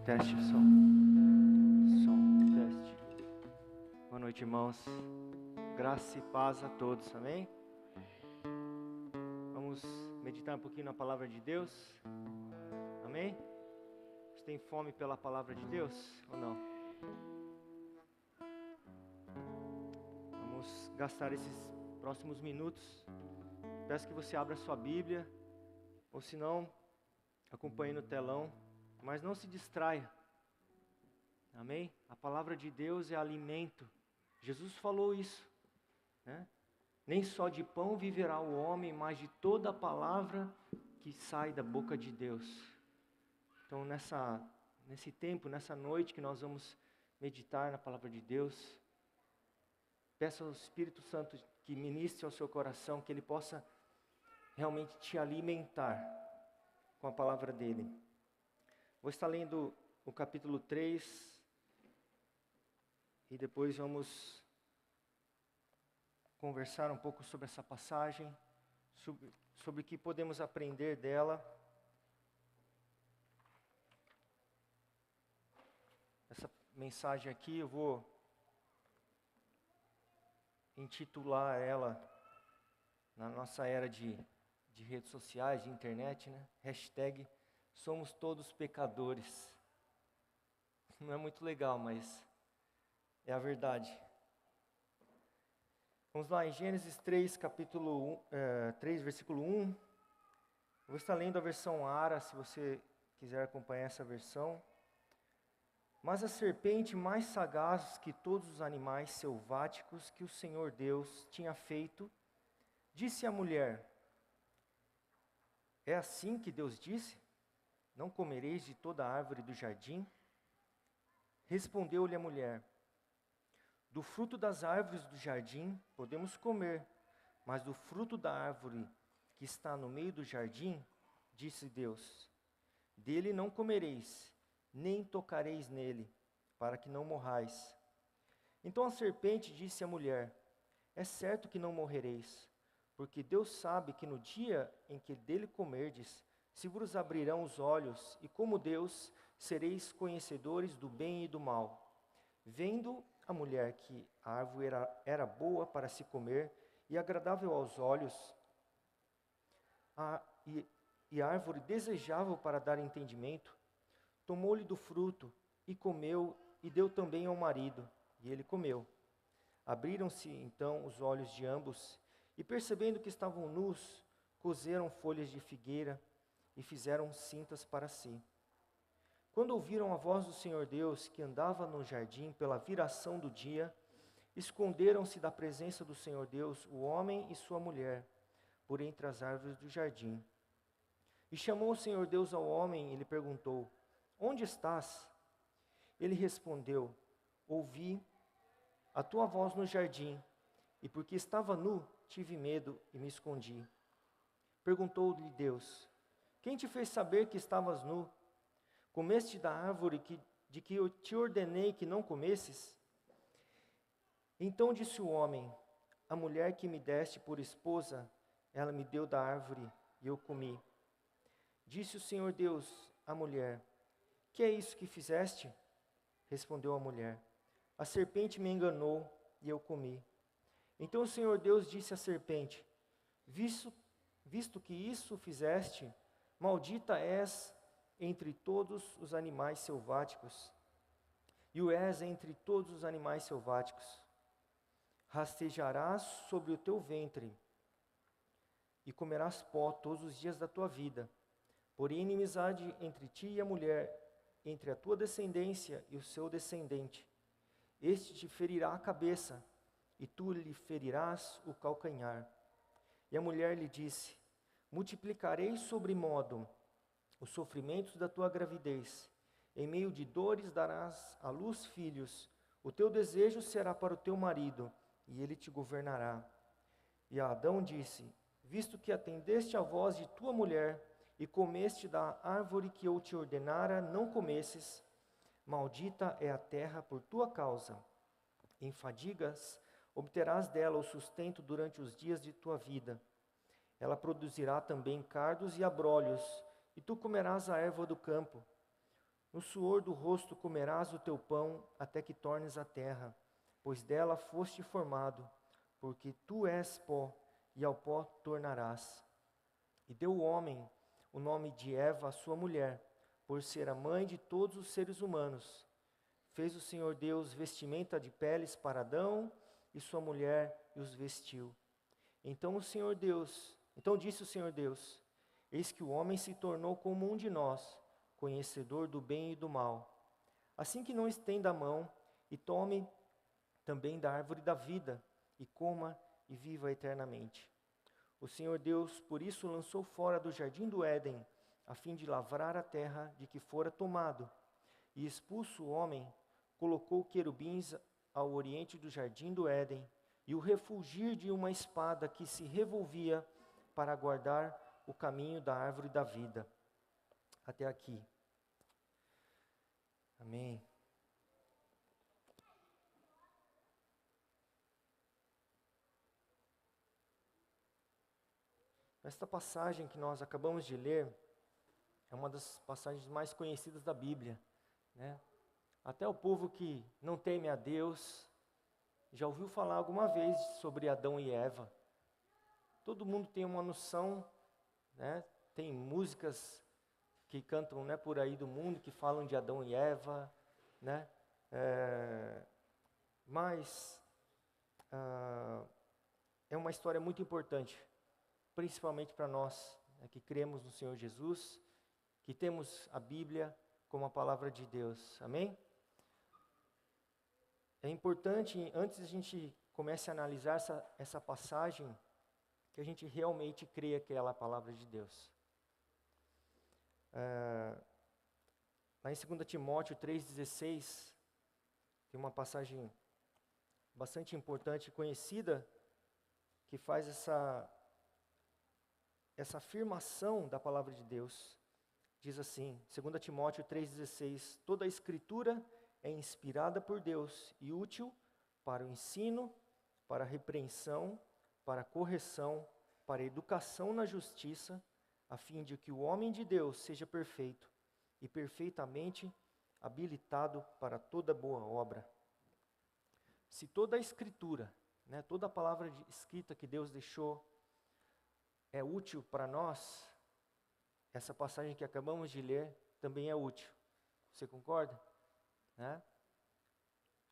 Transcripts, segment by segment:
Teste, som. Som, teste. Boa noite, irmãos. Graça e paz a todos, amém? Vamos meditar um pouquinho na palavra de Deus, amém? Você tem fome pela palavra de Deus ou não? Vamos gastar esses próximos minutos. Peço que você abra sua Bíblia, ou se não, acompanhe no telão, mas não se distraia, amém? A palavra de Deus é alimento. Jesus falou isso, né? Nem só de pão viverá o homem, mas de toda a palavra que sai da boca de Deus. Então nesse tempo, nessa noite que nós vamos meditar na palavra de Deus, peça ao Espírito Santo que ministre ao seu coração, que Ele possa realmente te alimentar com a palavra dEle. Vou estar lendo o capítulo 3 e depois vamos conversar um pouco sobre essa passagem, sobre o que podemos aprender dela. Essa mensagem aqui eu vou intitular ela, na nossa era de redes sociais, de internet, né? Hashtag Somos Todos Pecadores. Não é muito legal, mas é a verdade. Vamos lá, em Gênesis 3, capítulo 3, versículo 1. Eu vou estar lendo a versão Ara, se você quiser acompanhar essa versão. Mas a serpente mais sagaz que todos os animais selváticos que o Senhor Deus tinha feito, disse à mulher: é assim que Deus disse? Não comereis de toda a árvore do jardim? Respondeu-lhe a mulher: do fruto das árvores do jardim podemos comer, mas do fruto da árvore que está no meio do jardim, disse Deus: dele não comereis, nem tocareis nele, para que não morrais. Então a serpente disse à mulher: é certo que não morrereis, porque Deus sabe que no dia em que dele comerdes, se vos abrirão os olhos, e como Deus, sereis conhecedores do bem e do mal. Vendo a mulher que a árvore era boa para se comer, e agradável aos olhos, e a árvore desejável para dar entendimento, tomou-lhe do fruto, e comeu, e deu também ao marido, e ele comeu. Abriram-se então os olhos de ambos, e percebendo que estavam nus, coseram folhas de figueira, e fizeram cintas para si. Quando ouviram a voz do Senhor Deus, que andava no jardim pela viração do dia, esconderam-se da presença do Senhor Deus, o homem e sua mulher, por entre as árvores do jardim. E chamou o Senhor Deus ao homem e lhe perguntou: onde estás? Ele respondeu: ouvi a tua voz no jardim, e porque estava nu, tive medo e me escondi. Perguntou-lhe Deus: quem te fez saber que estavas nu? Comeste da árvore de que eu te ordenei que não comesses? Então disse o homem: a mulher que me deste por esposa, ela me deu da árvore e eu comi. Disse o Senhor Deus à mulher: que é isso que fizeste? Respondeu a mulher: a serpente me enganou e eu comi. Então o Senhor Deus disse à serpente: visto que isso fizeste, maldita és entre todos os animais selváticos, e o és entre todos os animais selváticos. Rastejarás sobre o teu ventre, e comerás pó todos os dias da tua vida. Porém, inimizade entre ti e a mulher, entre a tua descendência e o seu descendente. Este te ferirá a cabeça, e tu lhe ferirás o calcanhar. E a mulher lhe disse: multiplicarei sobremodo os sofrimentos da tua gravidez. Em meio de dores darás à luz filhos. O teu desejo será para o teu marido, e ele te governará. E a Adão disse: visto que atendeste à voz de tua mulher, e comeste da árvore que eu te ordenara não comesses, maldita é a terra por tua causa. Em fadigas obterás dela o sustento durante os dias de tua vida. Ela produzirá também cardos e abrolhos, e tu comerás a erva do campo. No suor do rosto comerás o teu pão até que tornes a terra, pois dela foste formado, porque tu és pó, e ao pó tornarás. E deu o homem o nome de Eva, a sua mulher, por ser a mãe de todos os seres humanos. Fez o Senhor Deus vestimenta de peles para Adão e sua mulher e os vestiu. Então disse o Senhor Deus: eis que o homem se tornou como um de nós, conhecedor do bem e do mal. Assim que não estenda a mão e tome também da árvore da vida, e coma e viva eternamente. O Senhor Deus, por isso, lançou fora do jardim do Éden, a fim de lavrar a terra de que fora tomado. E expulso o homem, colocou querubins ao oriente do jardim do Éden, e o refulgir de uma espada que se revolvia para guardar o caminho da árvore da vida. Até aqui. Amém. Esta passagem que nós acabamos de ler é uma das passagens mais conhecidas da Bíblia, né? Até o povo que não teme a Deus já ouviu falar alguma vez sobre Adão e Eva. Todo mundo tem uma noção, né? Tem músicas que cantam, né, por aí do mundo que falam de Adão e Eva, né? Mas é uma história muito importante, principalmente para nós, né, que cremos no Senhor Jesus, que temos a Bíblia como a palavra de Deus. Amém? É importante, antes de a gente comece a analisar essa passagem, que a gente realmente creia que ela é a palavra de Deus. Lá em 2 Timóteo 3,16, tem uma passagem bastante importante e conhecida, que faz essa afirmação da palavra de Deus. Diz assim, 2 Timóteo 3,16, toda a escritura é inspirada por Deus e útil para o ensino, para a repreensão, para a correção, para a educação na justiça, a fim de que o homem de Deus seja perfeito e perfeitamente habilitado para toda boa obra. Se toda a escritura, né, toda a palavra escrita que Deus deixou é útil para nós, essa passagem que acabamos de ler também é útil. Você concorda? Né?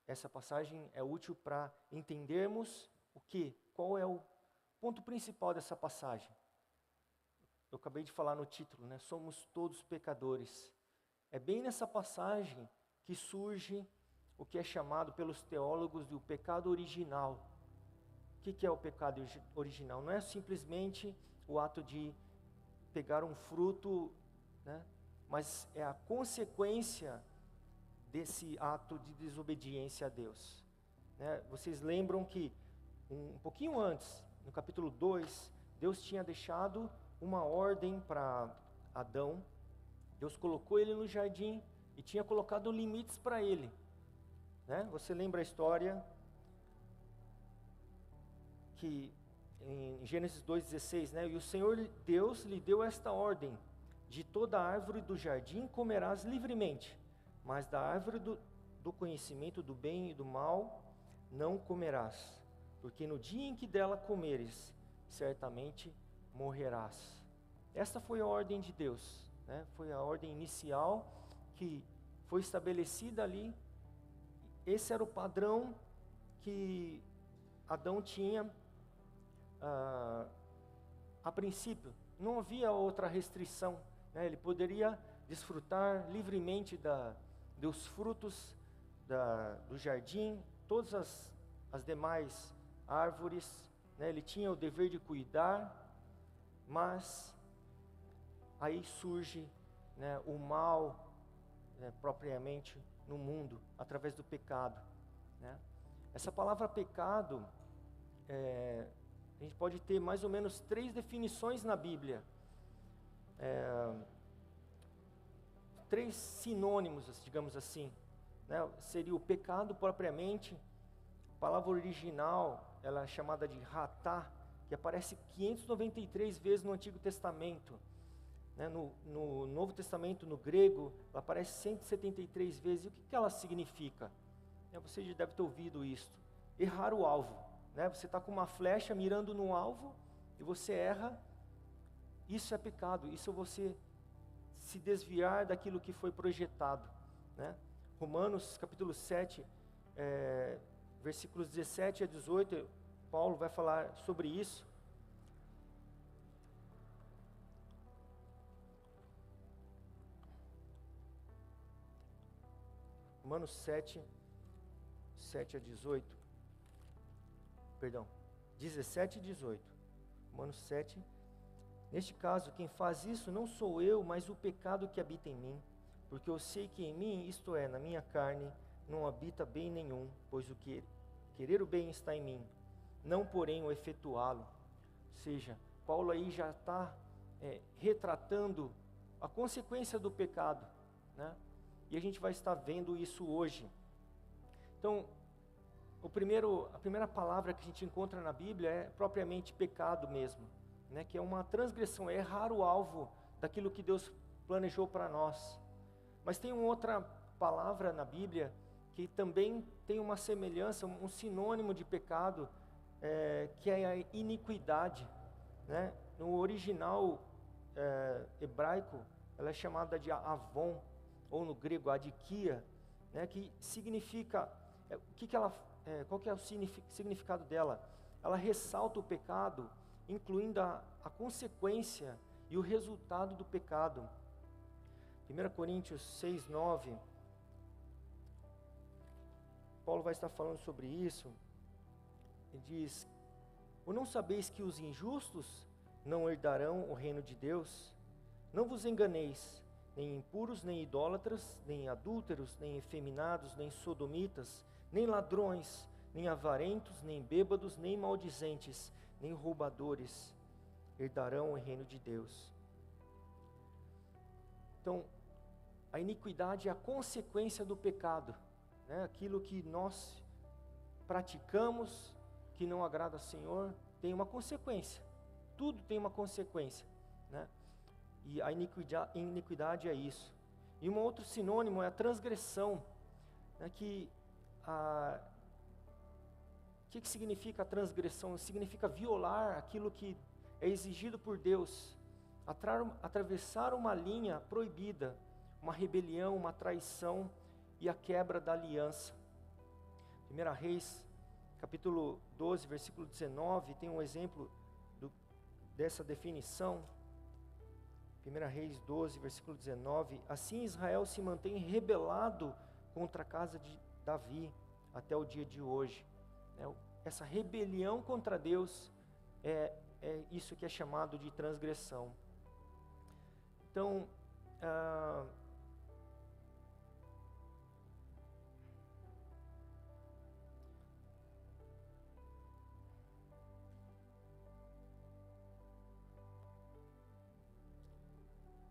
Essa passagem é útil para entendermos o quê? Qual é o ponto principal dessa passagem? Eu acabei de falar no título, né? Somos todos pecadores. É bem nessa passagem que surge o que é chamado pelos teólogos do pecado original. O que é o pecado original? Não é simplesmente o ato de pegar um fruto, né? Mas é a consequência desse ato de desobediência a Deus. Né? Vocês lembram que um pouquinho antes, no capítulo 2, Deus tinha deixado uma ordem para Adão. Deus colocou ele no jardim e tinha colocado limites para ele. Né? Você lembra a história que em Gênesis 2,16, né? E o Senhor Deus lhe deu esta ordem: de toda árvore do jardim comerás livremente, mas da árvore do conhecimento do bem e do mal não comerás, porque no dia em que dela comeres, certamente morrerás. Esta foi a ordem de Deus, né? Foi a ordem inicial que foi estabelecida ali. Esse era o padrão que Adão tinha a princípio. Não havia outra restrição, né? Ele poderia desfrutar livremente dos frutos do jardim, todas as demais árvores, né? Ele tinha o dever de cuidar, mas aí surge, né, o mal, né, propriamente no mundo, através do pecado. Né? Essa palavra pecado, a gente pode ter mais ou menos 3 definições na Bíblia. 3 sinônimos, digamos assim. Né? Seria o pecado propriamente. A palavra original, ela é chamada de ratá, que aparece 593 vezes no Antigo Testamento. né? No Novo Testamento, no grego, ela aparece 173 vezes. E o que ela significa? Você já deve ter ouvido isso. Errar o alvo. Né? Você está com uma flecha mirando no alvo e você erra. Isso é pecado. Isso é você se desviar daquilo que foi projetado. Né? Romanos capítulo 7, versículos 17 a 18, Paulo vai falar sobre isso. Romanos 7, 7 a 18. Perdão, 17 e 18. Romanos 7. Neste caso, quem faz isso não sou eu, mas o pecado que habita em mim. Porque eu sei que em mim, isto é, na minha carne, não habita bem nenhum, pois o querer o bem está em mim, não porém o efetuá-lo. Ou seja, Paulo aí já está retratando a consequência do pecado, né? E a gente vai estar vendo isso hoje. Então, a primeira palavra que a gente encontra na Bíblia é propriamente pecado mesmo, né? Que é uma transgressão, é errar o alvo daquilo que Deus planejou para nós. Mas tem uma outra palavra na Bíblia que também tem uma semelhança, um sinônimo de pecado, que é a iniquidade, né? No original hebraico, ela é chamada de avon, ou no grego adikia, né? Que significa, qual que é o significado dela? Ela ressalta o pecado, incluindo a consequência e o resultado do pecado. 1 Coríntios 6, 9, Paulo vai estar falando sobre isso. Ele diz: ou não sabeis que os injustos não herdarão o reino de Deus? Não vos enganeis, nem impuros, nem idólatras, nem adúlteros, nem efeminados, nem sodomitas, nem ladrões, nem avarentos, nem bêbados, nem maldizentes, nem roubadores herdarão o reino de Deus. Então, a iniquidade é a consequência do pecado, né? Aquilo que nós praticamos, que não agrada ao Senhor, tem uma consequência. Tudo tem uma consequência, né? E a iniquidade é isso. E um outro sinônimo é a transgressão, né? O que significa a transgressão? Significa violar aquilo que é exigido por Deus, atravessar uma linha proibida, uma rebelião, uma traição e a quebra da aliança. 1 Reis, capítulo 12, versículo 19, tem um exemplo dessa definição. 1 Reis 12, versículo 19, assim Israel se mantém rebelado contra a casa de Davi até o dia de hoje. Essa rebelião contra Deus é isso que é chamado de transgressão. Então,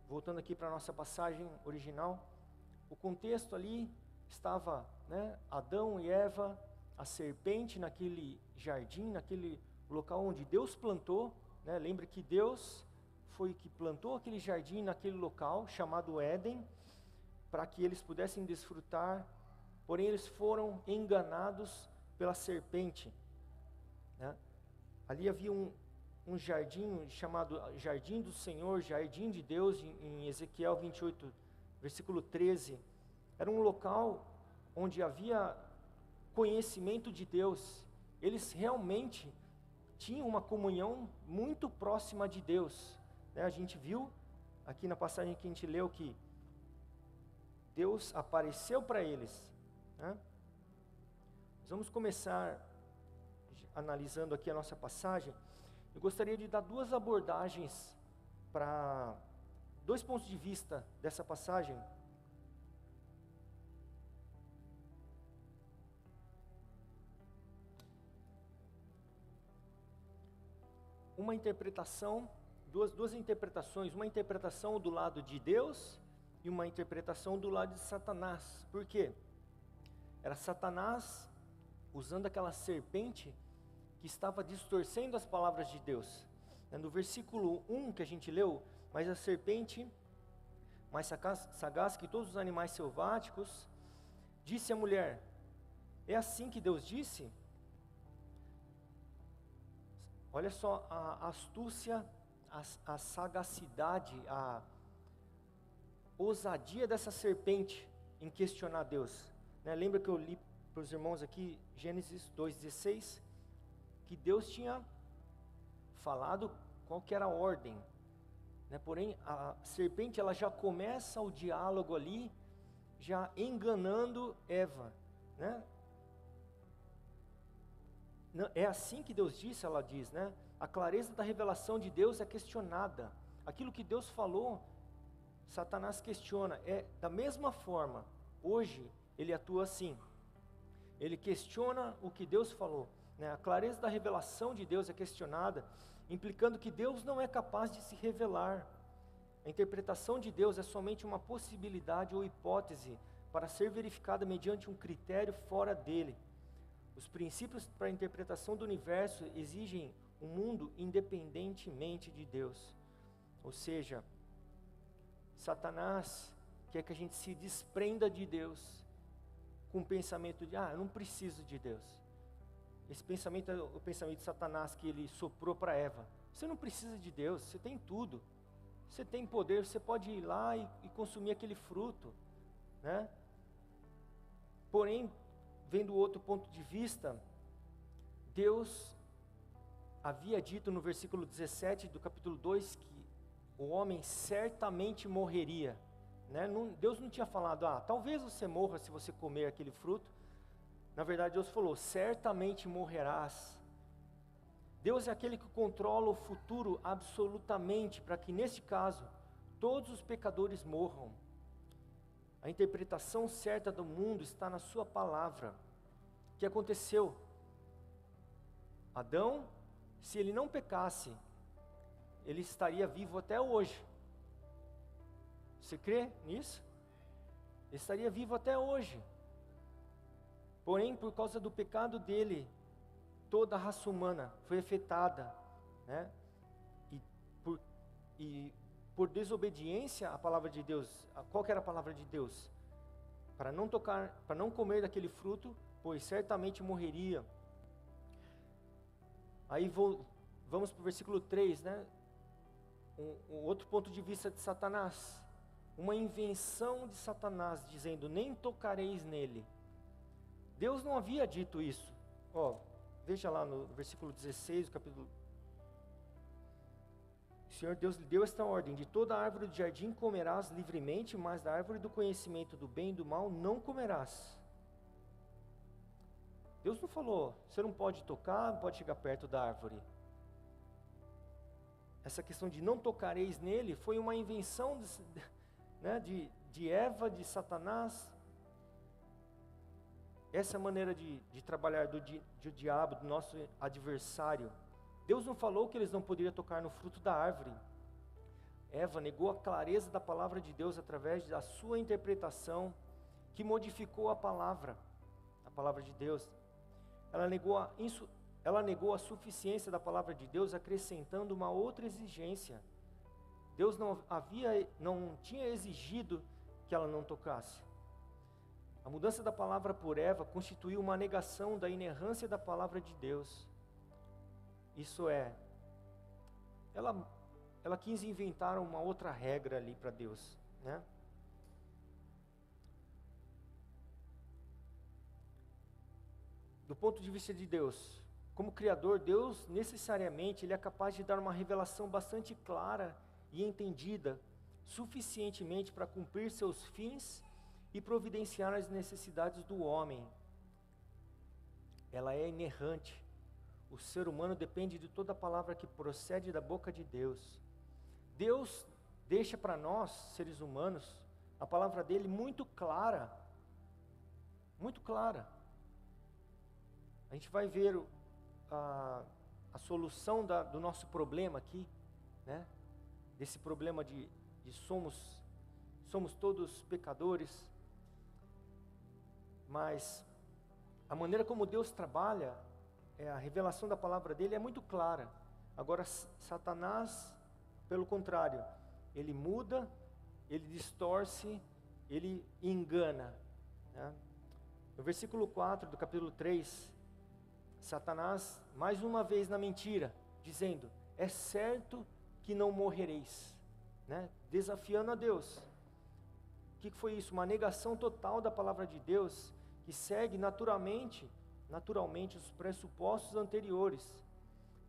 voltando aqui para a nossa passagem original, o contexto ali estava, né, Adão e Eva, a serpente naquele jardim, naquele local onde Deus plantou, né? Lembre que Deus foi que plantou aquele jardim naquele local chamado Éden, para que eles pudessem desfrutar, porém eles foram enganados pela serpente, né? Ali havia um jardim chamado Jardim do Senhor, Jardim de Deus, em Ezequiel 28, versículo 13. Era um local onde havia conhecimento de Deus. Eles realmente tinham uma comunhão muito próxima de Deus, né? A gente viu aqui na passagem que a gente leu que Deus apareceu para eles, né? Nós vamos começar analisando aqui a nossa passagem. Eu gostaria de dar duas abordagens para dois pontos de vista dessa passagem. Uma interpretação, duas interpretações, uma interpretação do lado de Deus e uma interpretação do lado de Satanás. Por quê? Era Satanás usando aquela serpente que estava distorcendo as palavras de Deus. No versículo 1 que a gente leu, Mas a serpente, mais sagaz que todos os animais selváticos, disse à mulher: é assim que Deus disse? Olha só a astúcia, a sagacidade, a ousadia dessa serpente em questionar Deus. Lembra que eu li para os irmãos aqui, Gênesis 2,16, que Deus tinha falado qual que era a ordem. Porém, a serpente ela já começa o diálogo ali, já enganando Eva. É assim que Deus disse, ela diz, a clareza da revelação de Deus é questionada. Aquilo que Deus falou, Satanás questiona. Da mesma forma, hoje ele atua assim. Ele questiona o que Deus falou. A clareza da revelação de Deus é questionada, implicando que Deus não é capaz de se revelar. A interpretação de Deus é somente uma possibilidade ou hipótese para ser verificada mediante um critério fora dele. Os princípios para a interpretação do universo exigem um mundo independentemente de Deus. Ou seja, Satanás quer que a gente se desprenda de Deus com o pensamento de, eu não preciso de Deus. Esse pensamento é o pensamento de Satanás que ele soprou para Eva. Você não precisa de Deus, você tem tudo. Você tem poder, você pode ir lá e consumir aquele fruto. Porém, vendo o outro ponto de vista, Deus havia dito no versículo 17 do capítulo 2 que o homem certamente morreria. Deus não tinha falado, talvez você morra se você comer aquele fruto. Na verdade, Deus falou, certamente morrerás. Deus é aquele que controla o futuro absolutamente, para que neste caso, todos os pecadores morram. A interpretação certa do mundo está na sua palavra. O que aconteceu? Adão, se ele não pecasse, ele estaria vivo até hoje. Você crê nisso? Ele estaria vivo até hoje. Porém, por causa do pecado dele, toda a raça humana foi afetada, E por desobediência à palavra de Deus, qual que era a palavra de Deus? Para não comer daquele fruto, pois certamente morreria. Aí vamos para o versículo 3, um outro ponto de vista de Satanás. Uma invenção de Satanás, dizendo, nem tocareis nele. Deus não havia dito isso. Veja lá no versículo 16 do capítulo. O Senhor Deus lhe deu esta ordem: de toda árvore do jardim comerás livremente, mas da árvore do conhecimento do bem e do mal não comerás. Deus não falou, você não pode tocar, não pode chegar perto da árvore. Essa questão de não tocareis nele foi uma invenção de Eva, de Satanás. Essa é a maneira de trabalhar do diabo, do nosso adversário. Deus não falou que eles não poderiam tocar no fruto da árvore. Eva negou a clareza da palavra de Deus através da sua interpretação, que modificou a palavra de Deus. Ela negou a suficiência da palavra de Deus, acrescentando uma outra exigência. Deus não tinha exigido que ela não tocasse. A mudança da palavra por Eva constituiu uma negação da inerrância da palavra de Deus. Isso é, ela quis inventar uma outra regra ali para Deus, Do ponto de vista de Deus, como Criador, Deus necessariamente ele é capaz de dar uma revelação bastante clara e entendida, suficientemente para cumprir seus fins e providenciar as necessidades do homem. Ela é inerrante. O ser humano depende de toda a palavra que procede da boca de Deus. Deus deixa para nós, seres humanos, a palavra dele muito clara. Muito clara. A gente vai ver a solução do nosso problema aqui, Desse problema de somos todos pecadores. Mas a maneira como Deus trabalha, a revelação da palavra dele é muito clara. Agora, Satanás, pelo contrário, ele muda, ele distorce, ele engana, né? No versículo 4 do capítulo 3, Satanás, mais uma vez na mentira, dizendo, é certo que não morrereis, né? Desafiando a Deus. O que foi isso? Uma negação total da palavra de Deus, que segue naturalmente os pressupostos anteriores.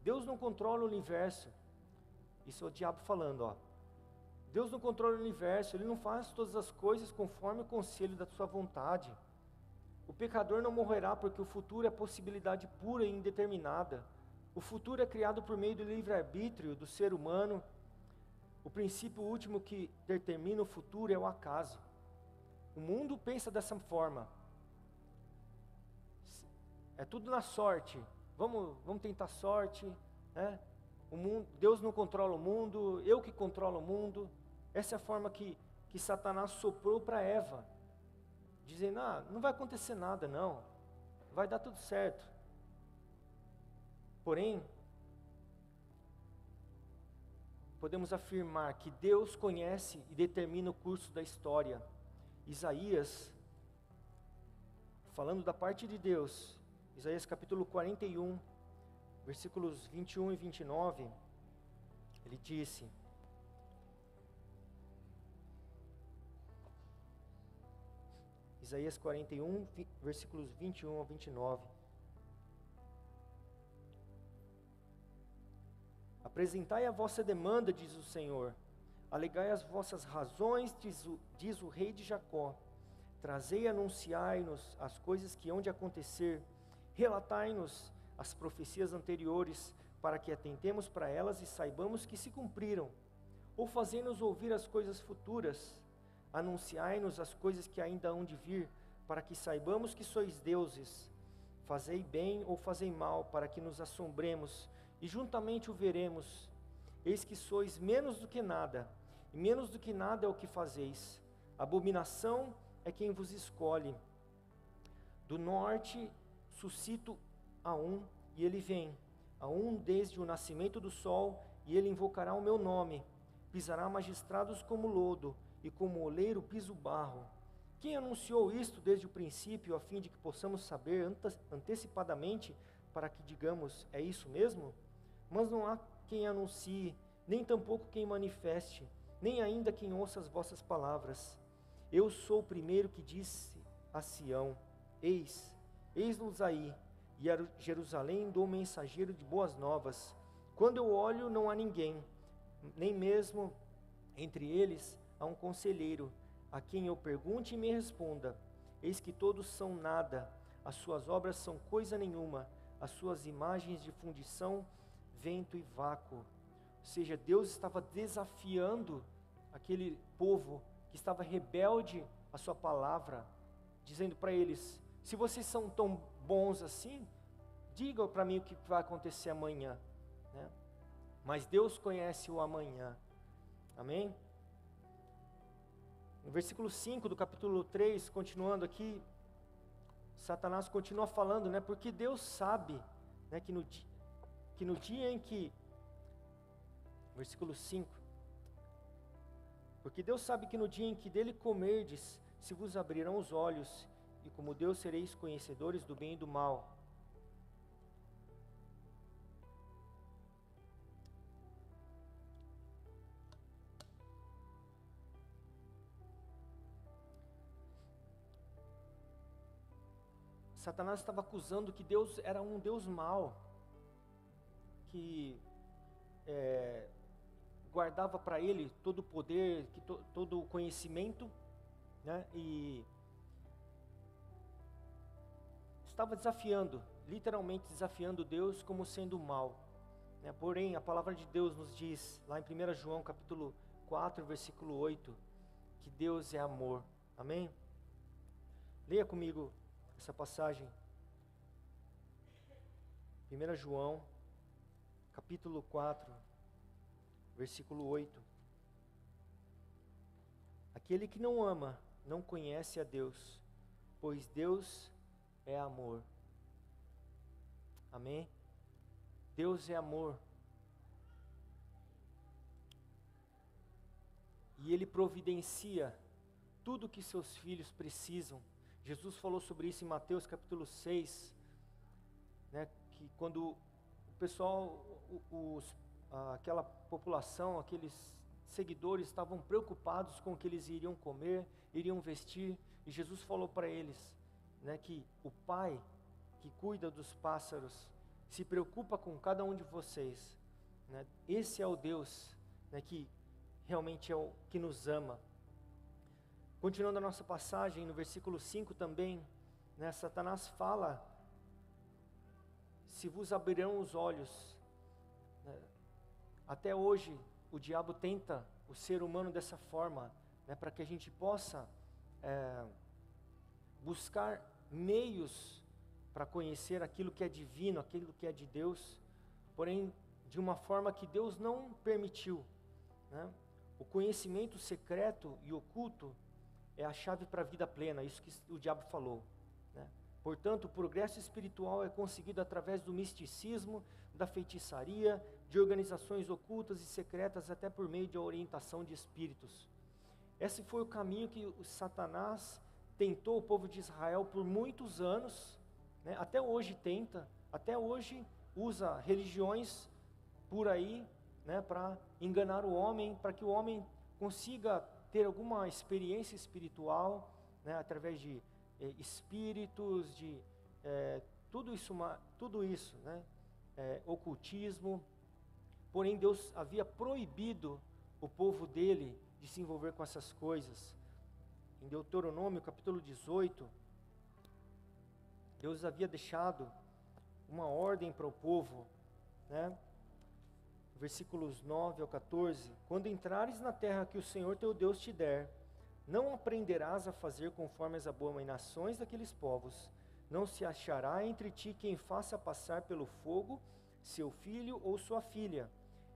Deus não controla o universo. Isso é o diabo falando, ó. Deus não controla o universo, Ele não faz todas as coisas conforme o conselho da sua vontade. O pecador não morrerá porque o futuro é possibilidade pura e indeterminada. O futuro é criado por meio do livre-arbítrio do ser humano. O princípio último que determina o futuro é o acaso. O mundo pensa dessa forma. É tudo na sorte. Vamos tentar sorte, né? Deus não controla o mundo, eu que controlo o mundo. Essa é a forma que Satanás soprou para Eva, dizendo, não vai acontecer nada não, vai dar tudo certo. Porém, podemos afirmar que Deus conhece e determina o curso da história. Isaías, falando da parte de Deus, Isaías capítulo 41, versículos 21 e 29, ele disse, Isaías 41, versículos 21 a 29. Apresentai a vossa demanda, diz o Senhor, alegai as vossas razões, diz o rei de Jacó, trazei e anunciai-nos as coisas que hão de acontecer, relatai-nos as profecias anteriores, para que atentemos para elas e saibamos que se cumpriram, ou fazei-nos ouvir as coisas futuras, anunciai-nos as coisas que ainda hão de vir, para que saibamos que sois deuses, fazei bem ou fazei mal, para que nos assombremos, e juntamente o veremos. Eis que sois menos do que nada, e menos do que nada é o que fazeis. Abominação é quem vos escolhe. Do norte suscito a um, e ele vem, a um desde o nascimento do sol, e ele invocará o meu nome. Pisará magistrados como lodo, e como oleiro pisa o barro. Quem anunciou isto desde o princípio, a fim de que possamos saber antecipadamente, para que digamos, é isso mesmo? Mas não há quem anuncie, nem tampouco quem manifeste, nem ainda quem ouça as vossas palavras. Eu sou o primeiro que disse a Sião, eis-nos aí, e a Jerusalém dou mensageiro de boas novas. Quando eu olho, não há ninguém, nem mesmo entre eles há um conselheiro, a quem eu pergunte e me responda. Eis que todos são nada, as suas obras são coisa nenhuma, as suas imagens de fundição, vento e vácuo. Ou seja, Deus estava desafiando aquele povo que estava rebelde à sua palavra, dizendo para eles, se vocês são tão bons assim, digam para mim o que vai acontecer amanhã, né? Mas Deus conhece o amanhã, amém? No versículo 5 do capítulo 3, continuando aqui, Satanás continua falando, né? Porque Deus sabe, né, que no dia em que, versículo 5, porque Deus sabe que no dia em que dele comerdes, se vos abrirão os olhos, e como Deus sereis conhecedores do bem e do mal. Satanás estava acusando que Deus era um Deus mau, que guardava para ele todo o poder, todo o conhecimento, né? E estava desafiando, literalmente desafiando Deus como sendo mal, né? Porém, a palavra de Deus nos diz, lá em 1 João capítulo 4, versículo 8, que Deus é amor, amém? Leia comigo essa passagem, 1 João, capítulo 4, versículo 8. Aquele que não ama, não conhece a Deus, pois Deus é amor. Amém? Deus é amor. e Ele providencia tudo que seus filhos precisam. Jesus falou sobre isso em Mateus capítulo 6, né, que quando o pessoal, aquela população, aqueles seguidores estavam preocupados com o que eles iriam comer, iriam vestir, e Jesus falou para eles, né, que o Pai que cuida dos pássaros se preocupa com cada um de vocês, né? Esse é o Deus, né, que realmente é o que nos ama. Continuando a nossa passagem, no versículo 5 também, né, Satanás fala, se vos abrirão os olhos, né? Até hoje o diabo tenta o ser humano dessa forma, né, para que a gente possa buscar meios para conhecer aquilo que é divino, aquilo que é de Deus, porém de uma forma que Deus não permitiu, né? O conhecimento secreto e oculto é a chave para a vida plena, isso que o diabo falou, né? Portanto, o progresso espiritual é conseguido através do misticismo, da feitiçaria, de organizações ocultas e secretas, até por meio de orientação de espíritos. Esse foi o caminho que o Satanás tentou o povo de Israel por muitos anos, né? Até hoje tenta, até hoje usa religiões por aí, né, para enganar o homem, para que o homem consiga ter alguma experiência espiritual, né, através de espíritos, de tudo isso, né, ocultismo. Porém, Deus havia proibido o povo dele de se envolver com essas coisas. Em Deuteronômio, capítulo 18, Deus havia deixado uma ordem para o povo, né? Versículos 9 ao 14, quando entrares na terra que o Senhor teu Deus te der, não aprenderás a fazer conforme as abominações daqueles povos, não se achará entre ti quem faça passar pelo fogo seu filho ou sua filha,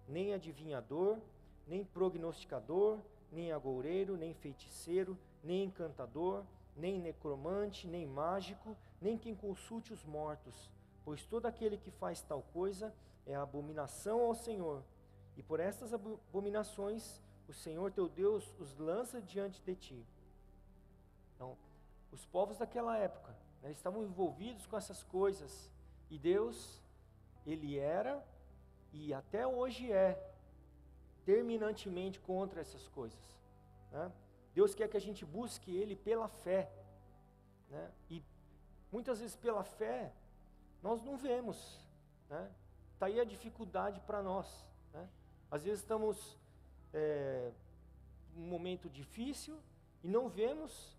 nem adivinhador, nem prognosticador, nem agoureiro, nem feiticeiro, nem encantador, nem necromante, nem mágico, nem quem consulte os mortos, pois todo aquele que faz tal coisa é abominação ao Senhor, e por estas abominações o Senhor teu Deus os lança diante de ti. Então, os povos daquela época, né, estavam envolvidos com essas coisas, e Deus, Ele era, e até hoje é, terminantemente contra essas coisas, né? Deus quer que a gente busque Ele pela fé, né? E muitas vezes pela fé, nós não vemos, né? Está aí a dificuldade para nós, né? Às vezes estamos num momento difícil e não vemos,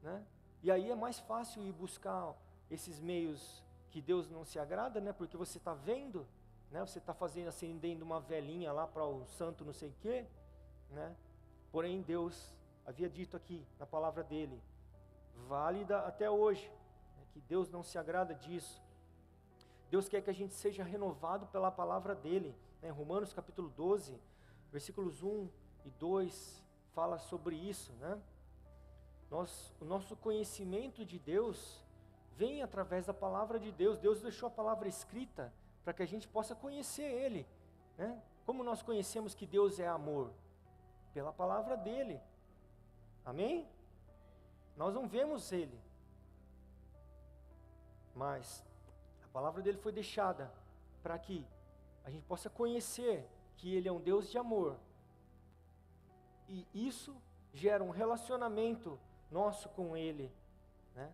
né? E aí é mais fácil ir buscar esses meios que Deus não se agrada, né? Porque você está vendo, né? Você está acendendo uma velinha lá para o santo não sei o quê, né? Porém Deus havia dito aqui na palavra dele, válida até hoje, né? Que Deus não se agrada disso. Deus quer que a gente seja renovado pela palavra dele, né? Romanos capítulo 12, versículos 1 e 2, fala sobre isso, né? O nosso conhecimento de Deus vem através da palavra de Deus. Deus deixou a palavra escrita para que a gente possa conhecer Ele, né? Como nós conhecemos que Deus é amor? Pela palavra dele, amém? Nós não vemos Ele, mas a palavra dele foi deixada para que a gente possa conhecer que Ele é um Deus de amor, e isso gera um relacionamento nosso com Ele, né?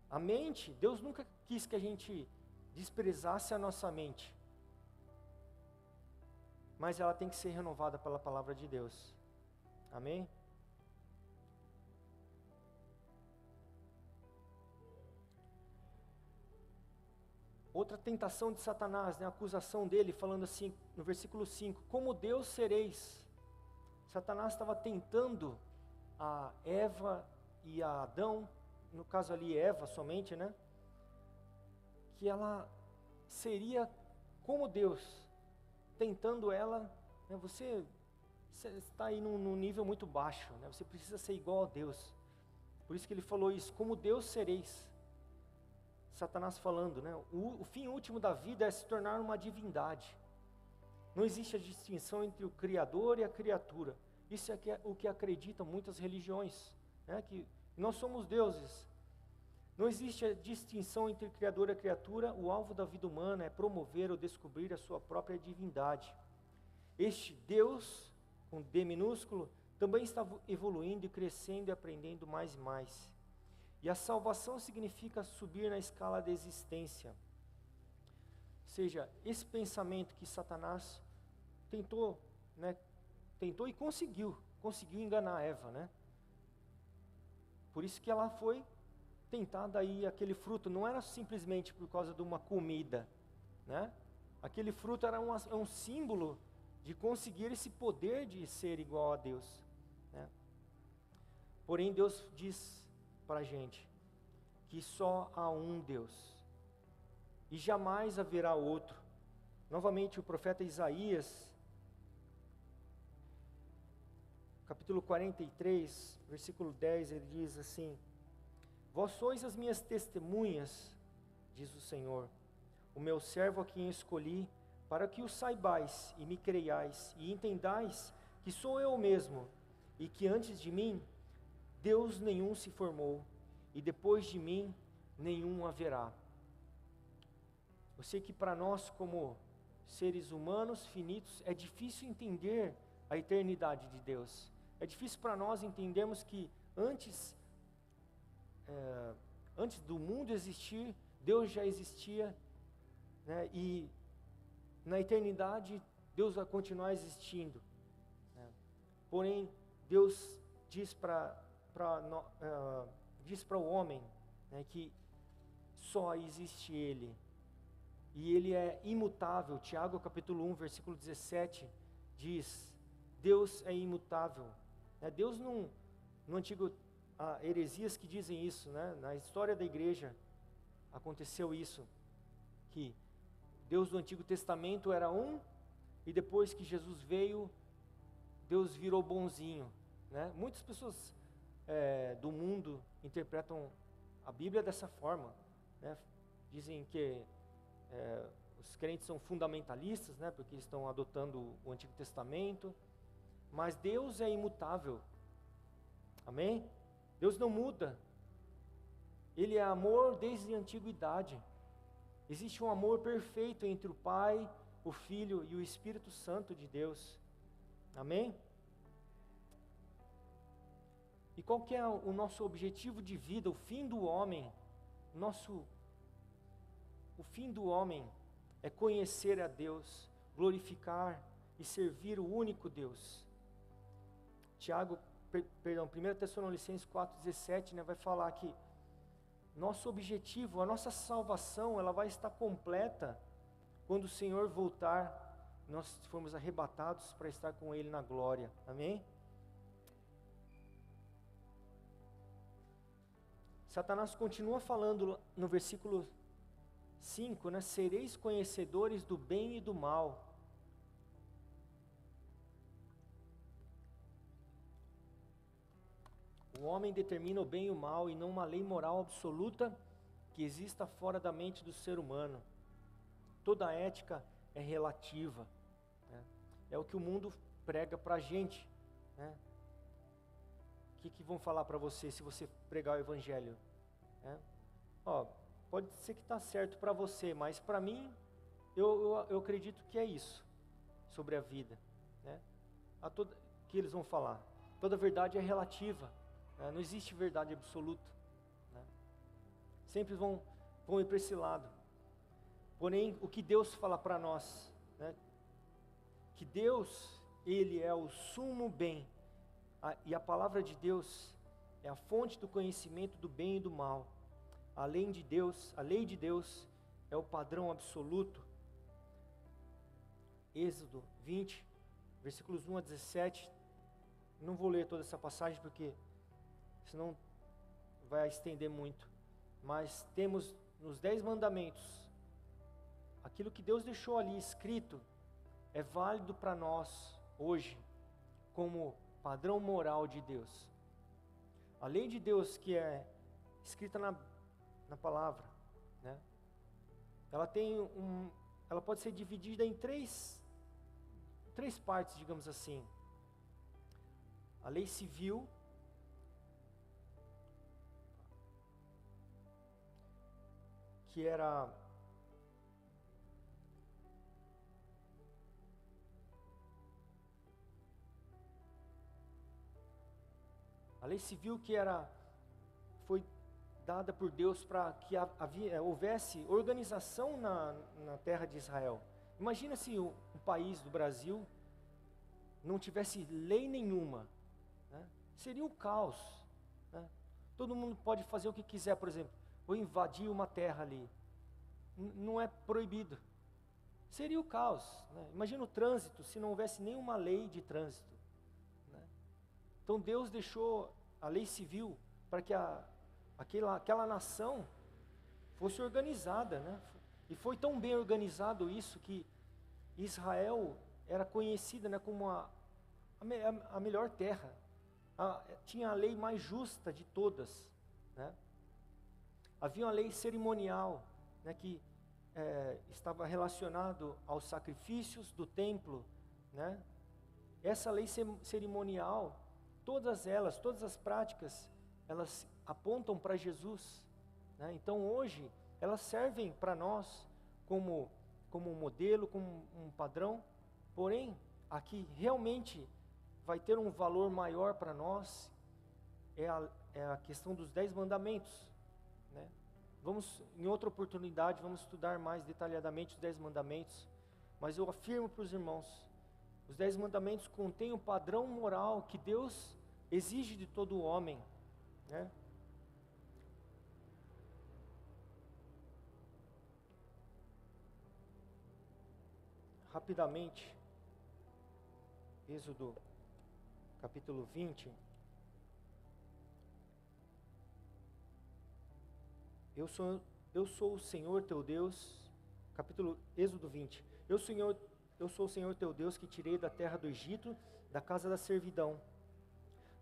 A mente, Deus nunca quis que a gente desprezasse a nossa mente, mas ela tem que ser renovada pela palavra de Deus, amém? Outra tentação de Satanás, né, a acusação dele, falando assim no versículo 5, como Deus sereis. Satanás estava tentando a Eva e a Adão, no caso ali Eva somente, né, que ela seria como Deus, tentando ela, né, você está aí num nível muito baixo, né, você precisa ser igual a Deus. Por isso que ele falou isso, como Deus sereis. Satanás falando, né? O fim último da vida é se tornar uma divindade. Não existe a distinção entre o Criador e a criatura. Isso é o que acreditam muitas religiões, né? Que nós somos deuses. Não existe a distinção entre Criador e criatura. O alvo da vida humana é promover ou descobrir a sua própria divindade. Este Deus, com D minúsculo, também está evoluindo e crescendo e aprendendo mais e mais. E a salvação significa subir na escala da existência. Ou seja, esse pensamento que Satanás tentou, né, tentou e conseguiu enganar Eva, né? Por isso que ela foi tentada aí aquele fruto, não era simplesmente por causa de uma comida, né? Aquele fruto era um símbolo de conseguir esse poder de ser igual a Deus, né? Porém, Deus diz para a gente que só há um Deus e jamais haverá outro. Novamente, o profeta Isaías, capítulo 43, versículo 10, ele diz assim: Vós sois as minhas testemunhas, diz o Senhor, o meu servo a quem escolhi, para que o saibais e me creiais e entendais que sou eu mesmo, e que antes de mim Deus nenhum se formou, e depois de mim nenhum haverá. Eu sei que para nós, como seres humanos finitos, é difícil entender a eternidade de Deus. É difícil para nós entendermos que antes do mundo existir, Deus já existia, né? E na eternidade Deus vai continuar existindo, né? Porém, Deus diz para o homem, né, que só existe Ele, e Ele é imutável. Tiago capítulo 1, versículo 17, diz, Deus é imutável, né? Deus não, no antigo, há heresias que dizem isso, né? Na história da igreja aconteceu isso, que Deus do Antigo Testamento era um, e depois que Jesus veio, Deus virou bonzinho, né? Muitas pessoas do mundo interpretam a Bíblia dessa forma, né? Dizem que os crentes são fundamentalistas, né? Porque estão adotando o Antigo Testamento, mas Deus é imutável, amém? Deus não muda, Ele é amor desde a antiguidade. Existe um amor perfeito entre o Pai, o Filho e o Espírito Santo de Deus, amém? E qual que é o nosso objetivo de vida, o fim do homem? O fim do homem é conhecer a Deus, glorificar e servir o único Deus. 1 Tessalonicenses 4,17, né, vai falar que nosso objetivo, a nossa salvação, ela vai estar completa quando o Senhor voltar, nós formos arrebatados para estar com Ele na glória, amém? Satanás continua falando no versículo 5, né? Sereis conhecedores do bem e do mal. O homem determina o bem e o mal, e não uma lei moral absoluta que exista fora da mente do ser humano. Toda ética é relativa, né? É o que o mundo prega para a gente, né? O que vão falar para você se você pregar o Evangelho, né? Pode ser que está certo para você, mas para mim, eu acredito que é isso, sobre a vida, né? Que eles vão falar, toda verdade é relativa, né? Não existe verdade absoluta, né? Sempre vão ir para esse lado. Porém, o que Deus fala para nós, né? Que Deus, Ele é o sumo bem, e a palavra de Deus é a fonte do conhecimento do bem e do mal. A lei de Deus é o padrão absoluto. Êxodo 20, versículos 1 a 17, não vou ler toda essa passagem porque senão vai estender muito, mas temos nos 10 mandamentos, aquilo que Deus deixou ali escrito, é válido para nós hoje, como padrão moral de Deus. A lei de Deus que é escrita na palavra, né? Ela pode ser dividida em três partes, digamos assim. a lei civil, que era foi dada por Deus para que houvesse organização na terra de Israel. Imagina se o país do Brasil não tivesse lei nenhuma, né? Seria um caos, né? Todo mundo pode fazer o que quiser, por exemplo, ou invadir uma terra ali, não é proibido. Seria o caos, né? Imagina o trânsito se não houvesse nenhuma lei de trânsito, né? Então Deus deixou a lei civil para que aquela nação fosse organizada, né? E foi tão bem organizado isso que Israel era conhecida, né, como a melhor terra. Tinha a lei mais justa de todas, né? Havia uma lei cerimonial, né, que estava relacionado aos sacrifícios do templo, né? Essa lei cerimonial, todas as práticas, elas apontam para Jesus, né? Então hoje elas servem para nós como um modelo, como um padrão. Porém, aqui realmente vai ter um valor maior para nós, é a questão dos 10 mandamentos, né? Em outra oportunidade, vamos estudar mais detalhadamente os 10 mandamentos, mas eu afirmo para os irmãos, os 10 mandamentos contêm o padrão moral que Deus exige de todo homem, né? Rapidamente, Êxodo capítulo 20. Eu sou o Senhor teu Deus, Êxodo 20. Eu sou o Senhor teu Deus que tirei da terra do Egito, da casa da servidão.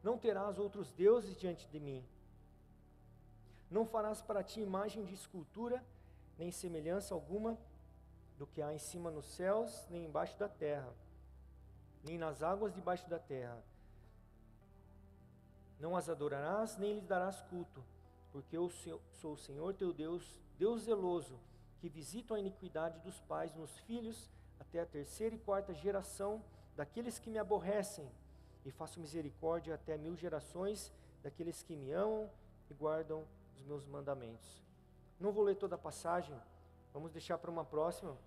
Não terás outros deuses diante de mim. Não farás para ti imagem de escultura, nem semelhança alguma do que há em cima nos céus, nem embaixo da terra, nem nas águas debaixo da terra. Não as adorarás, nem lhes darás culto, porque eu sou o Senhor teu Deus, Deus zeloso, que visita a iniquidade dos pais nos filhos, até a 3ª e 4ª geração daqueles que me aborrecem, e faço misericórdia até 1000 gerações daqueles que me amam e guardam os meus mandamentos. Não vou ler toda a passagem, vamos deixar para uma próxima.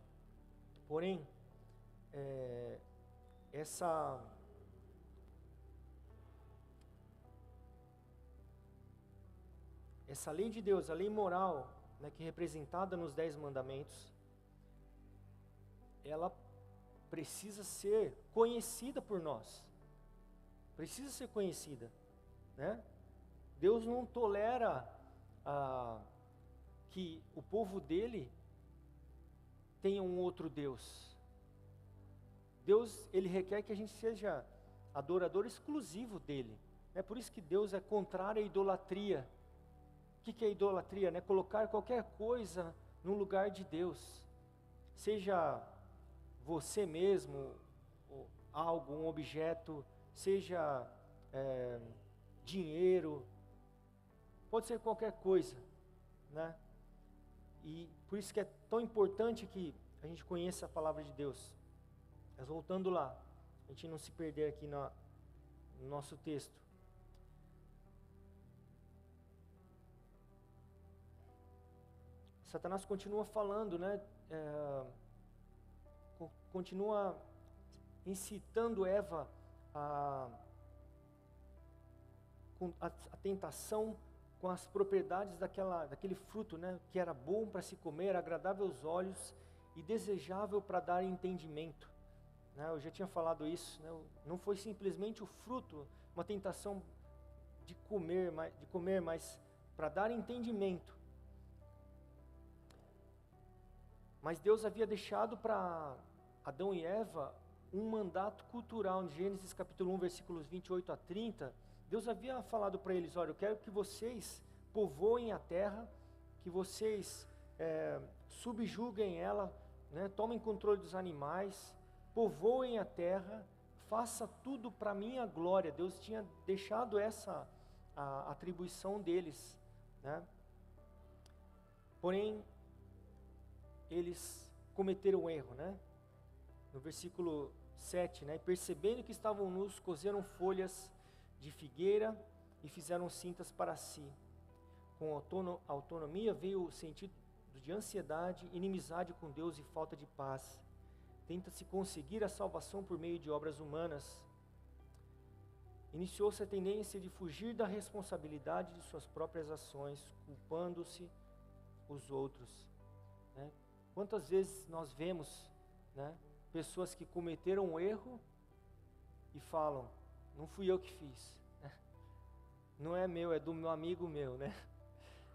Porém, essa lei de Deus, a lei moral, né, que é representada nos 10 mandamentos, ela precisa ser conhecida por nós. Precisa ser conhecida, né? Deus não tolera que o povo dele tenha um outro Deus. Deus, ele requer que a gente seja adorador exclusivo dele. É por isso que Deus é contrário à idolatria. O que é idolatria? Né? Colocar qualquer coisa no lugar de Deus. Seja você mesmo, algo, um objeto, seja dinheiro, pode ser qualquer coisa, né? E por isso que é tão importante que a gente conheça a palavra de Deus. Mas voltando lá, a gente não se perder aqui no nosso texto. Satanás continua falando, né? Continua incitando Eva a tentação com as propriedades daquele fruto, né, que era bom para se comer, agradável aos olhos e desejável para dar entendimento, né? Eu já tinha falado isso, né? Não foi simplesmente o fruto, uma tentação de comer, mas para dar entendimento. Mas Deus havia deixado para Adão e Eva um mandato cultural. Em Gênesis capítulo 1, versículos 28 a 30, Deus havia falado para eles: olha, eu quero que vocês povoem a terra, que vocês subjuguem ela, né, tomem controle dos animais, povoem a terra, faça tudo para a minha glória. Deus tinha deixado essa a atribuição deles, né? Porém, eles cometeram um erro, né? No versículo 7, né? Percebendo que estavam nus, coseram folhas de figueira e fizeram cintas para si. Com autonomia veio o sentido de ansiedade, inimizade com Deus e falta de paz. Tenta-se conseguir a salvação por meio de obras humanas. Iniciou-se a tendência de fugir da responsabilidade de suas próprias ações, culpando-se os outros, né? Quantas vezes nós vemos, né, pessoas que cometeram um erro e falam, não fui eu que fiz, né? Não é meu, é do meu amigo meu, né?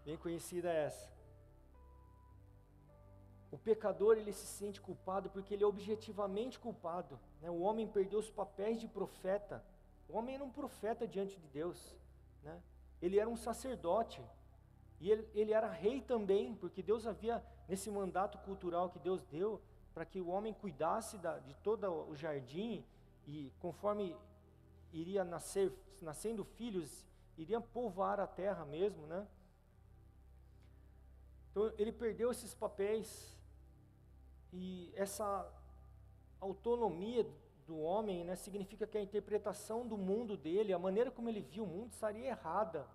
Bem conhecida essa. O pecador, ele se sente culpado porque ele é objetivamente culpado, né? O homem perdeu os papéis de profeta. O homem era um profeta diante de Deus, né? Ele era um sacerdote. E ele era rei também, porque Deus havia, nesse mandato cultural que Deus deu, para que o homem cuidasse de todo o jardim, e conforme iria nascendo filhos, iriam povoar a terra mesmo, né? Então ele perdeu esses papéis, e essa autonomia do homem, né, significa que a interpretação do mundo dele, a maneira como ele via o mundo, estaria errada.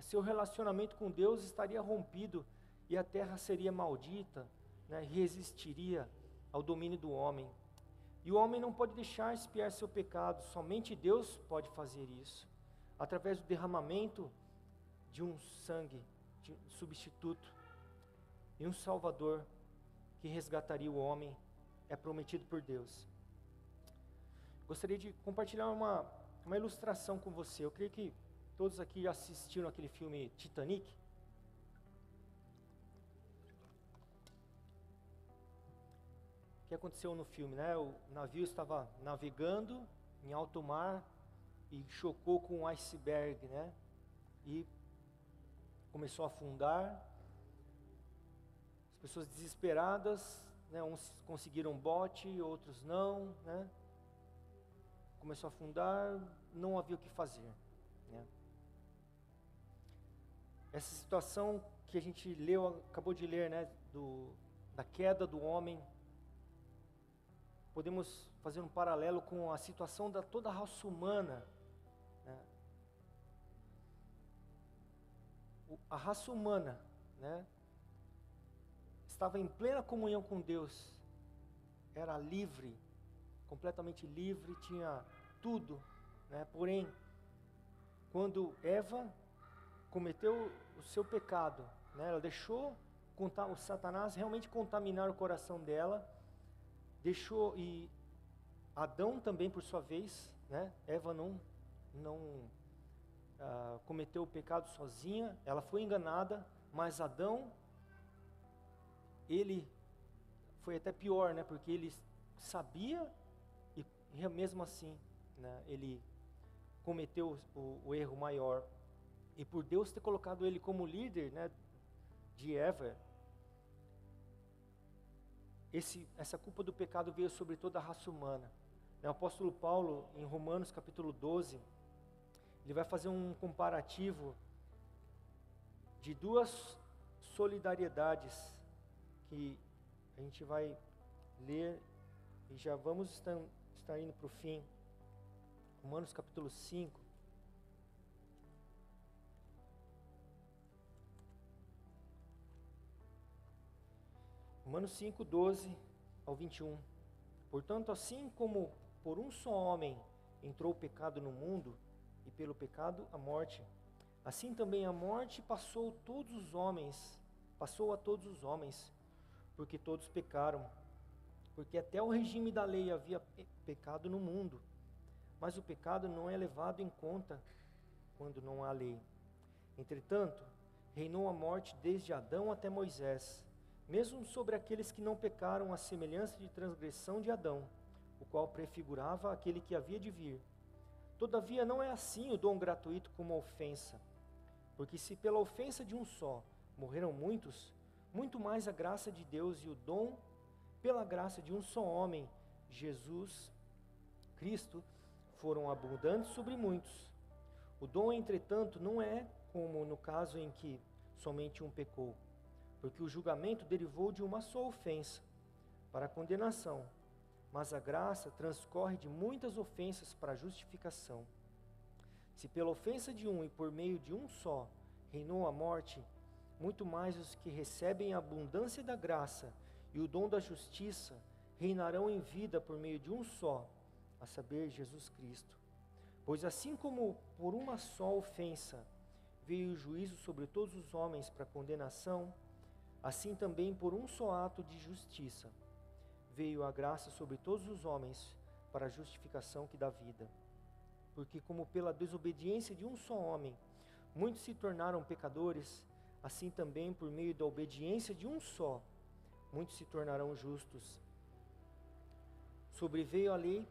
Seu relacionamento com Deus estaria rompido e a terra seria maldita, né, resistiria ao domínio do homem. E o homem não pode deixar expiar seu pecado, somente Deus pode fazer isso, através do derramamento de um sangue, de um substituto, e um Salvador que resgataria o homem, é prometido por Deus. Gostaria de compartilhar uma ilustração com você. Eu creio que todos aqui assistiram aquele filme Titanic. O que aconteceu no filme, né? O navio estava navegando em alto mar e chocou com um iceberg, né? E começou a afundar. As pessoas desesperadas, né? Uns conseguiram bote, outros não, né? Começou a afundar, não havia o que fazer, né? Essa situação que a gente leu, acabou de ler, né, da queda do homem, podemos fazer um paralelo com a situação da toda a raça humana, né? A raça humana, né, estava em plena comunhão com Deus, era livre, completamente livre, tinha tudo, né? Porém, quando Eva cometeu o seu pecado, né? Ela deixou o Satanás realmente contaminar o coração dela, deixou, e Adão também por sua vez, né? Eva não cometeu o pecado sozinha, ela foi enganada, mas Adão, ele foi até pior, né? Porque ele sabia e mesmo assim, né, ele cometeu o erro maior. E por Deus ter colocado ele como líder, né, de Eva, essa culpa do pecado veio sobre toda a raça humana. O apóstolo Paulo, em Romanos capítulo 12, ele vai fazer um comparativo de duas solidariedades que a gente vai ler e já vamos estar indo para o fim. Romanos capítulo 5. Romanos 5, 12 ao 21. Portanto, assim como por um só homem entrou o pecado no mundo, e pelo pecado a morte, assim também a morte passou a todos os homens, porque todos pecaram. Porque até o regime da lei havia pecado no mundo, mas o pecado não é levado em conta quando não há lei. Entretanto, reinou a morte desde Adão até Moisés, mesmo sobre aqueles que não pecaram, à semelhança de transgressão de Adão, o qual prefigurava aquele que havia de vir. Todavia não é assim o dom gratuito como a ofensa, porque se pela ofensa de um só morreram muitos, muito mais a graça de Deus e o dom pela graça de um só homem, Jesus Cristo foram abundantes sobre muitos. O dom, entretanto, não é como no caso em que somente um pecou, porque o julgamento derivou de uma só ofensa, para a condenação, mas a graça transcorre de muitas ofensas para a justificação. Se pela ofensa de um e por meio de um só reinou a morte, muito mais os que recebem a abundância da graça e o dom da justiça reinarão em vida por meio de um só, a saber, Jesus Cristo. Pois assim como por uma só ofensa veio o juízo sobre todos os homens para condenação, assim também por um só ato de justiça veio a graça sobre todos os homens para a justificação que dá vida. Porque como pela desobediência de um só homem muitos se tornaram pecadores, assim também por meio da obediência de um só muitos se tornarão justos. Sobreveio a lei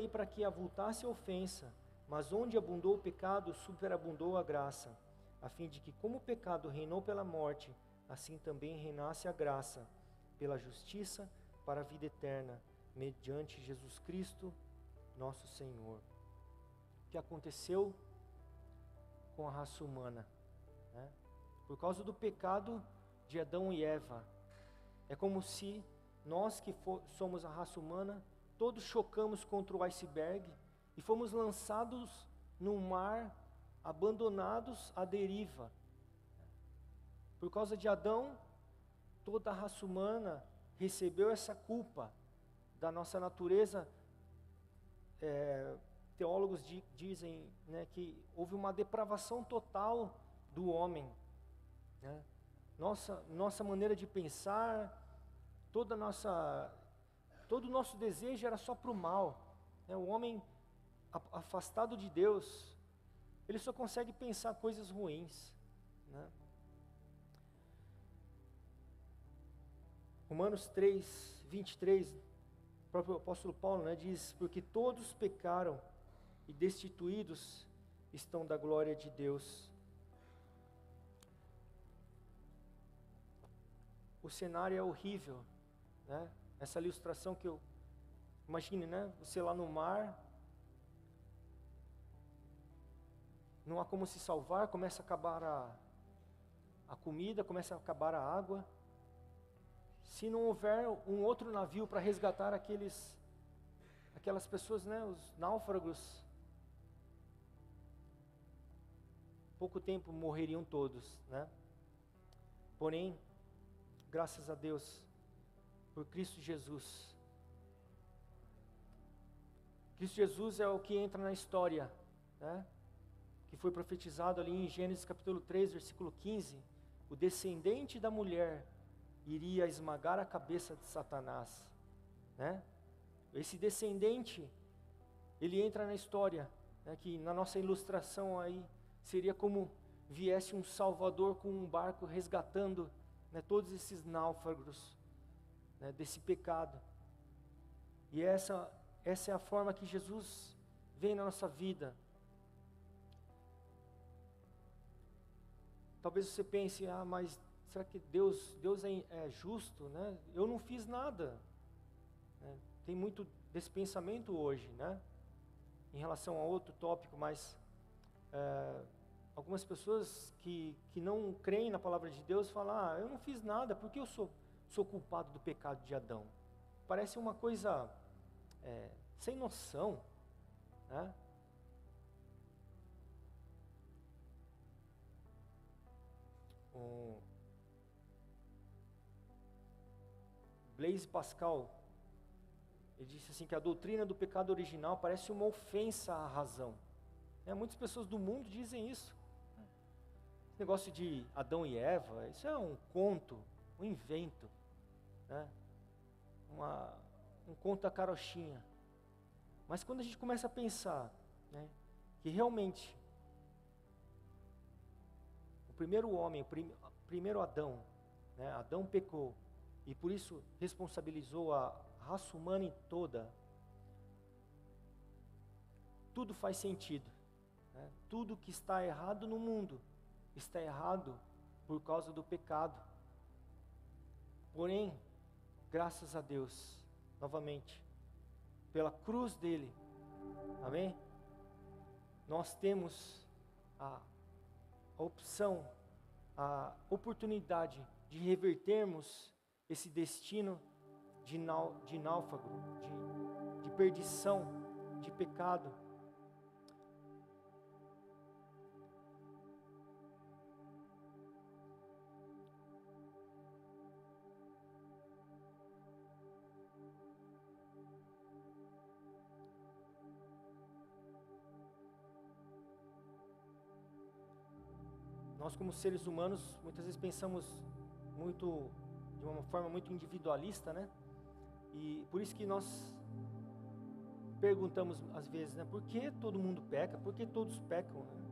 para que avultasse a ofensa, mas onde abundou o pecado, superabundou a graça, a fim de que como o pecado reinou pela morte, assim também reinasse a graça pela justiça para a vida eterna, mediante Jesus Cristo, nosso Senhor. O que aconteceu com a raça humana, né? Por causa do pecado de Adão e Eva, é como se nós que somos a raça humana, todos chocamos contra o iceberg e fomos lançados no mar, abandonados à deriva. Por causa de Adão, toda a raça humana recebeu essa culpa da nossa natureza. Teólogos dizem, né, que houve uma depravação total do homem, né? Nossa maneira de pensar, todo o nosso desejo era só para o mal, né? O homem afastado de Deus, ele só consegue pensar coisas ruins, né? Romanos 3, 23, o próprio apóstolo Paulo, né, diz: porque todos pecaram e destituídos estão da glória de Deus. O cenário é horrível, né? Essa ilustração que eu imagine, né? Você lá no mar, não há como se salvar, começa a acabar a comida, começa a acabar a água. Se não houver um outro navio para resgatar aquelas pessoas, né, os náufragos, pouco tempo morreriam todos, né? Porém, graças a Deus, por Cristo Jesus. Cristo Jesus é o que entra na história, né? Que foi profetizado ali em Gênesis capítulo 3, versículo 15. O descendente da mulher iria esmagar a cabeça de Satanás, né? Esse descendente, ele entra na história, né? Que na nossa ilustração aí, seria como viesse um Salvador com um barco resgatando, né, todos esses náufragos, né, desse pecado. E essa é a forma que Jesus vem na nossa vida. Talvez você pense, mas será que Deus é justo, né? Eu não fiz nada, né? Tem muito desse pensamento hoje, né? Em relação a outro tópico, mas algumas pessoas que não creem na palavra de Deus falam: eu não fiz nada, porque eu sou culpado do pecado de Adão. Parece uma coisa sem noção, né? Blaise Pascal, ele disse assim que a doutrina do pecado original parece uma ofensa à razão. Muitas pessoas do mundo dizem isso. Esse negócio de Adão e Eva, isso é um conto, um invento, né? Um conto da carochinha. Mas quando a gente começa a pensar, né, que realmente o primeiro homem, o primeiro Adão, né, Adão pecou e por isso responsabilizou a raça humana toda, tudo faz sentido, né? Tudo que está errado no mundo está errado por causa do pecado. Porém, graças a Deus, novamente, pela cruz dele. Amém? Nós temos a opção, a oportunidade de revertermos esse destino de náufrago, de perdição, de pecado. Nós, como seres humanos, muitas vezes pensamos de uma forma muito individualista, né? E por isso que nós perguntamos às vezes, né? Por que todo mundo peca? Por que todos pecam? Né?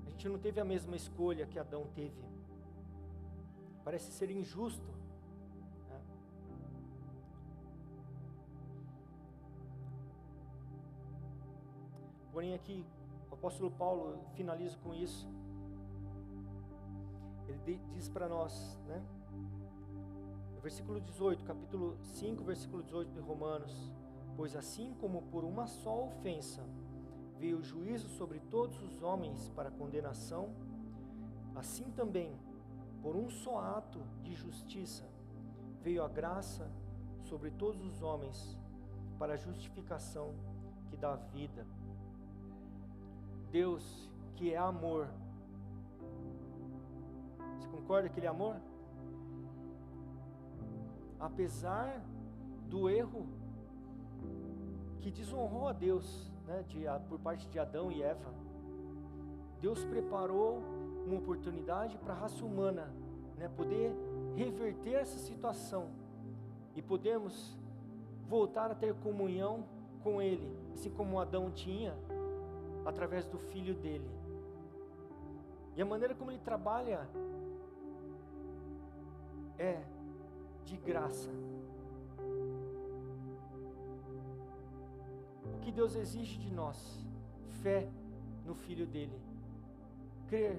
A gente não teve a mesma escolha que Adão teve. Parece ser injusto, né? Porém aqui, o apóstolo Paulo finaliza com isso. Ele diz para nós, né? No versículo 18, capítulo 5, versículo 18 de Romanos: pois assim como por uma só ofensa veio o juízo sobre todos os homens para condenação, assim também, por um só ato de justiça, veio a graça sobre todos os homens para a justificação que dá vida. Deus, que é amor, você concorda que Ele é amor? Apesar do erro que desonrou a Deus, né, por parte de Adão e Eva, Deus preparou uma oportunidade para a raça humana, né, poder reverter essa situação e podermos voltar a ter comunhão com Ele, assim como Adão tinha, através do filho dele. E a maneira como Ele trabalha é de graça. O que Deus exige de nós? Fé no Filho dele. Crer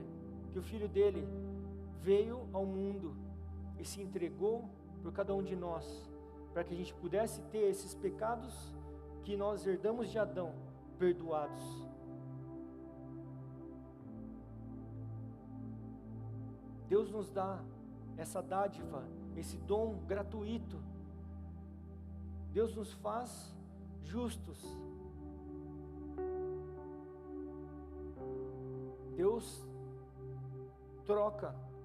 que o Filho dele veio ao mundo e se entregou por cada um de nós, para que a gente pudesse ter esses pecados que nós herdamos de Adão, perdoados. Deus nos dá essa dádiva, esse dom gratuito. Deus nos faz justos. Deus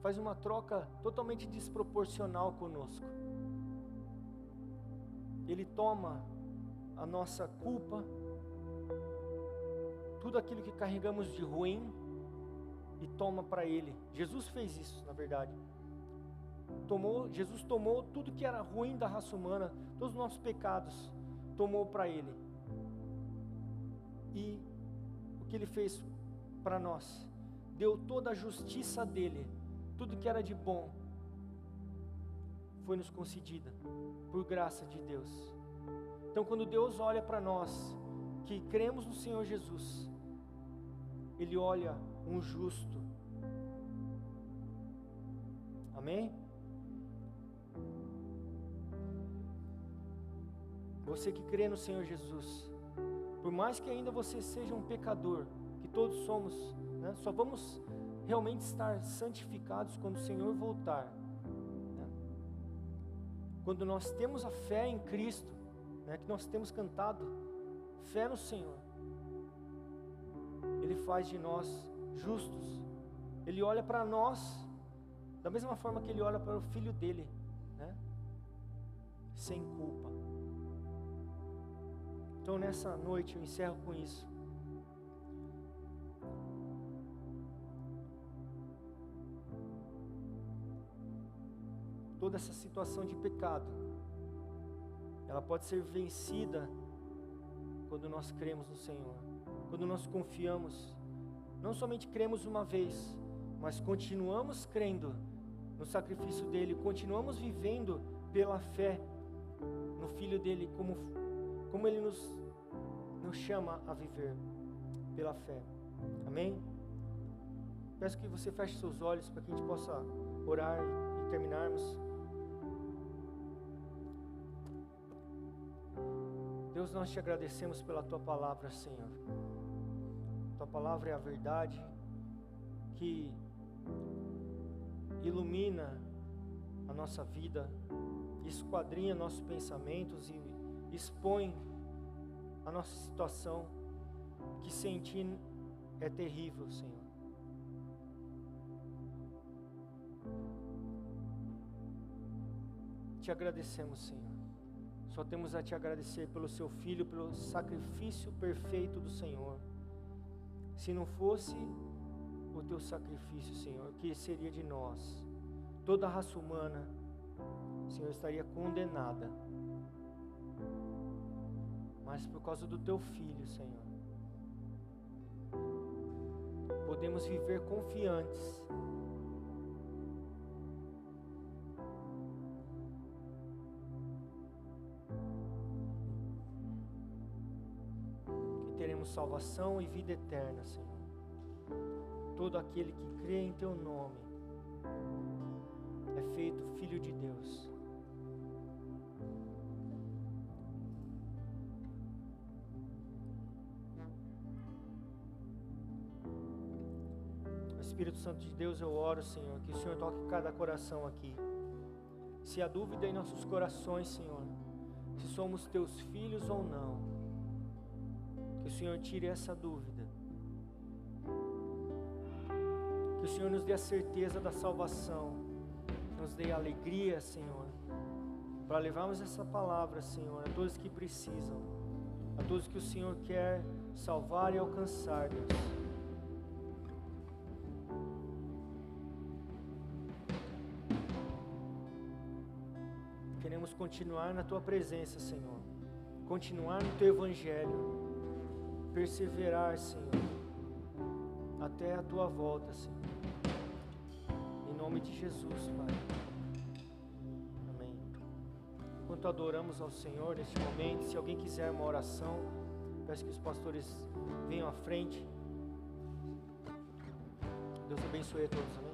faz uma troca totalmente desproporcional conosco. Ele toma a nossa culpa, tudo aquilo que carregamos de ruim, e toma para Ele. Jesus fez isso, na verdade. Jesus tomou tudo que era ruim da raça humana, todos os nossos pecados, tomou para Ele. E o que Ele fez para nós? Deu toda a justiça dEle, tudo que era de bom, foi nos concedida, por graça de Deus. Então, quando Deus olha para nós, que cremos no Senhor Jesus, Ele olha um justo. Amém? Você que crê no Senhor Jesus, por mais que ainda você seja um pecador, que todos somos, né, só vamos realmente estar santificados quando o Senhor voltar, né? Quando nós temos a fé em Cristo, né, que nós temos cantado, fé no Senhor, Ele faz de nós justos. Ele olha para nós da mesma forma que Ele olha para o Filho dele, né? Sem culpa. Então nessa noite eu encerro com isso. Toda essa situação de pecado, ela pode ser vencida quando nós cremos no Senhor, quando nós confiamos. Não somente cremos uma vez, mas continuamos crendo no sacrifício dele, continuamos vivendo pela fé no Filho dele, como ele nos chama a viver pela fé. Amém? Peço que você feche seus olhos para que a gente possa orar e terminarmos. Deus, nós te agradecemos pela tua palavra, Senhor. Tua palavra é a verdade que ilumina a nossa vida, esquadrinha nossos pensamentos e expõe a nossa situação, que sem ti é terrível, Senhor. Te agradecemos, Senhor. Só temos a te agradecer pelo seu Filho, pelo sacrifício perfeito do Senhor. Se não fosse o teu sacrifício, Senhor, o que seria de nós? Toda a raça humana, Senhor, estaria condenada. Mas por causa do teu Filho, Senhor, podemos viver confiantes. Que teremos salvação e vida eterna, Senhor. Todo aquele que crê em teu nome é feito filho de Deus. Espírito Santo de Deus, eu oro, Senhor, que o Senhor toque cada coração aqui. Se há dúvida em nossos corações, Senhor, se somos teus filhos ou não, que o Senhor tire essa dúvida. Que o Senhor nos dê a certeza da salvação, nos dê alegria, Senhor, para levarmos essa palavra, Senhor, a todos que precisam, a todos que o Senhor quer salvar e alcançar, Deus. Queremos continuar na tua presença, Senhor, continuar no teu evangelho, perseverar, Senhor, até a tua volta, Senhor. Em nome de Jesus, Pai. Amém. Enquanto adoramos ao Senhor neste momento, se alguém quiser uma oração, peço que os pastores venham à frente. Deus abençoe a todos, amém.